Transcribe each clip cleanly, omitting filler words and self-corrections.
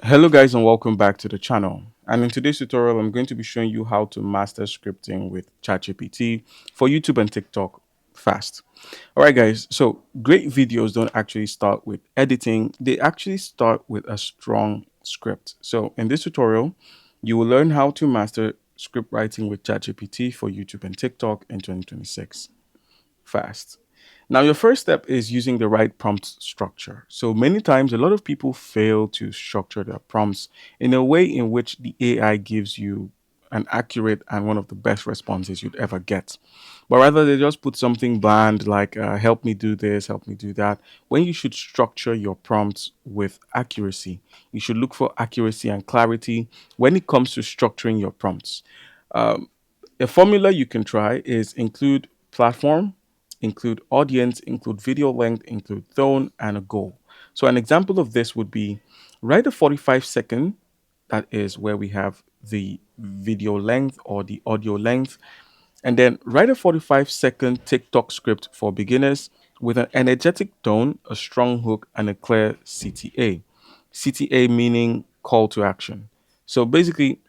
Hello guys and welcome back to the channel. And in today's tutorial, I'm going to be showing you how to master scripting with ChatGPT for YouTube and TikTok fast. All right guys, so great videos don't actually start with editing. They actually start with a strong script. So in this tutorial, you will learn how to master script writing with ChatGPT for YouTube and TikTok in 2026 fast. Now, your first step is using the right prompt structure. So many times, a lot of people fail to structure their prompts in a way in which the AI gives you an accurate and one of the best responses you'd ever get. But rather, they just put something bland like, help me do this, help me do that. When you should structure your prompts with accuracy, you should look for accuracy and clarity when it comes to structuring your prompts. Um, a formula you can try is include platform, include audience, include video length, include tone, and a goal. So an example of this would be write a 45-second, that is where we have the video length or the audio length, and then write a 45-second TikTok script for beginners with an energetic tone, a strong hook, and a clear CTA. CTA meaning call to action. So basically,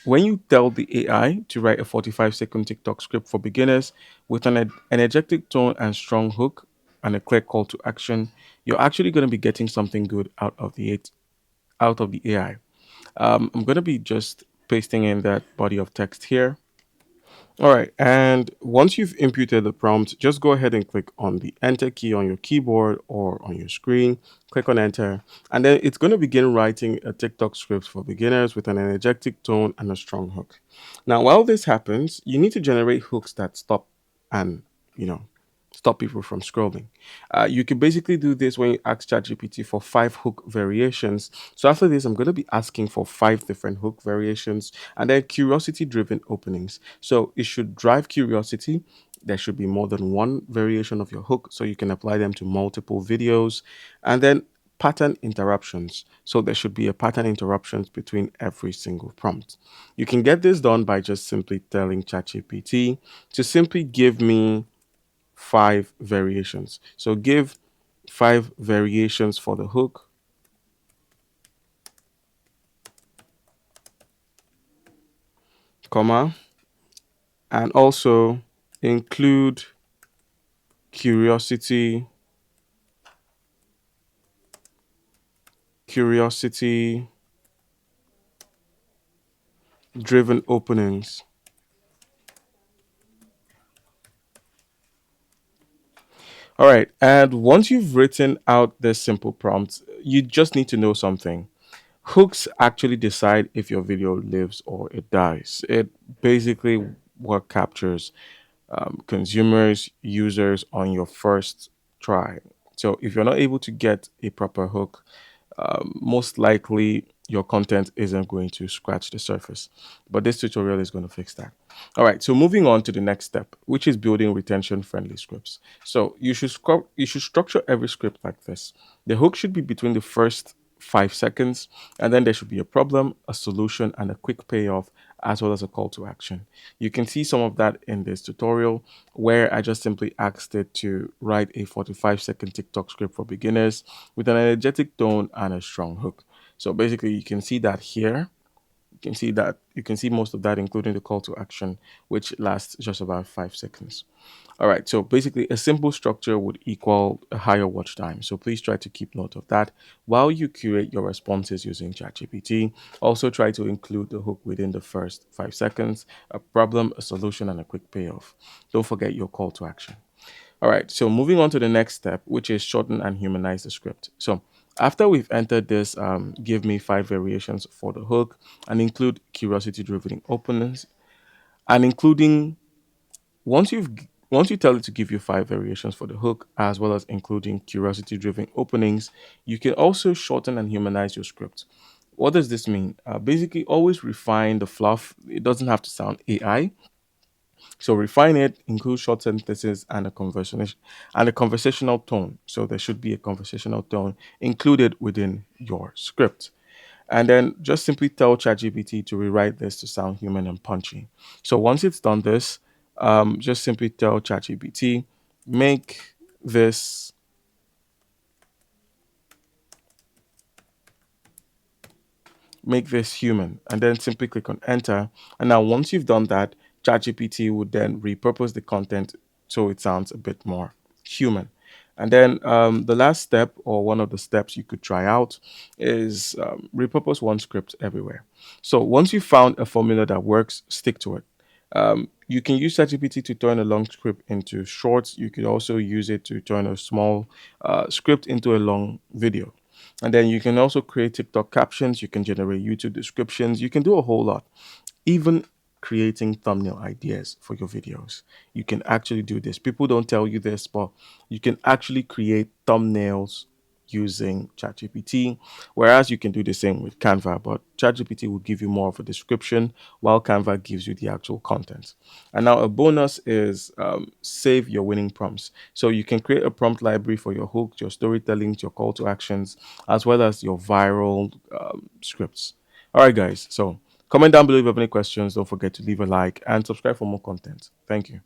when you tell the AI to write a 45-second TikTok script for beginners with an energetic tone and strong hook and a clear call to action, you're actually going to be getting something good out of the AI. I'm going to be just pasting in that body of text here. All right, and once you've inputted the prompt, just go ahead and click on the enter key on your keyboard or on your screen. Click on enter, and then it's going to begin writing a TikTok script for beginners with an energetic tone and a strong hook. Now, while this happens, you need to generate hooks that stop and, you know, stop people from scrolling. You can basically do this when you ask ChatGPT for 5 hook variations. So after this, I'm going to be asking for 5 different hook variations and then curiosity driven openings. So it should drive curiosity. There should be more than one variation of your hook so you can apply them to multiple videos. And then pattern interruptions. So there should be a pattern interruptions between every single prompt. You can get this done by just simply telling ChatGPT to simply give me 5 variations. So give 5 variations for the hook, comma, and also include curiosity, curiosity driven openings. All right. And once you've written out this simple prompt, you just need to know something. Hooks actually decide if your video lives or it dies. It basically what captures consumers, users on your first try. So if you're not able to get a proper hook, most likely your content isn't going to scratch the surface. But this tutorial is going to fix that. All right, so moving on to the next step, which is building retention friendly scripts. So you should structure every script like this. The hook should be between the first 5 seconds, and then there should be a problem, a solution, and a quick payoff, as well as a call to action. You can see some of that in this tutorial where I just simply asked it to write a 45-second TikTok script for beginners with an energetic tone and a strong hook. So basically, you can see that here. You can see most of that, including the call to action, which lasts just about 5 seconds. All right, so basically, a simple structure would equal a higher watch time. So please try to keep note of that while you curate your responses using ChatGPT. Also, try to include the hook within the first 5 seconds, a problem, a solution, and a quick payoff. Don't forget your call to action. All right, so moving on to the next step, which is shorten and humanize the script. So after we've entered this, give me 5 variations for the hook and include curiosity-driven openings and including once you tell it to give you 5 variations for the hook as well as including curiosity-driven openings, you can also shorten and humanize your script. What does this mean? Basically, always refine the fluff. It doesn't have to sound AI. So refine it, include short sentences and a conversational tone. So there should be a conversational tone included within your script. And then just simply tell ChatGPT to rewrite this to sound human and punchy. So once it's done this, just simply tell ChatGPT, make this make this human, and then simply click on enter. And now once you've done that, ChatGPT would then repurpose the content so it sounds a bit more human. And then the last step, or one of the steps you could try out, is repurpose one script everywhere. So once you found a formula that works, stick to it. You can use ChatGPT to turn a long script into shorts. You could also use it to turn a small script into a long video. And then you can also create TikTok captions. You can generate YouTube descriptions. You can do a whole lot. Even creating thumbnail ideas for your videos. You can actually do this. People don't tell you this, but you can actually create thumbnails using ChatGPT, whereas you can do the same with Canva, but ChatGPT will give you more of a description while Canva gives you the actual content. And now a bonus is save your winning prompts. So you can create a prompt library for your hooks, your storytelling, your call to actions, as well as your viral scripts. All right, guys. So comment down below if you have any questions. Don't forget to leave a like and subscribe for more content. Thank you.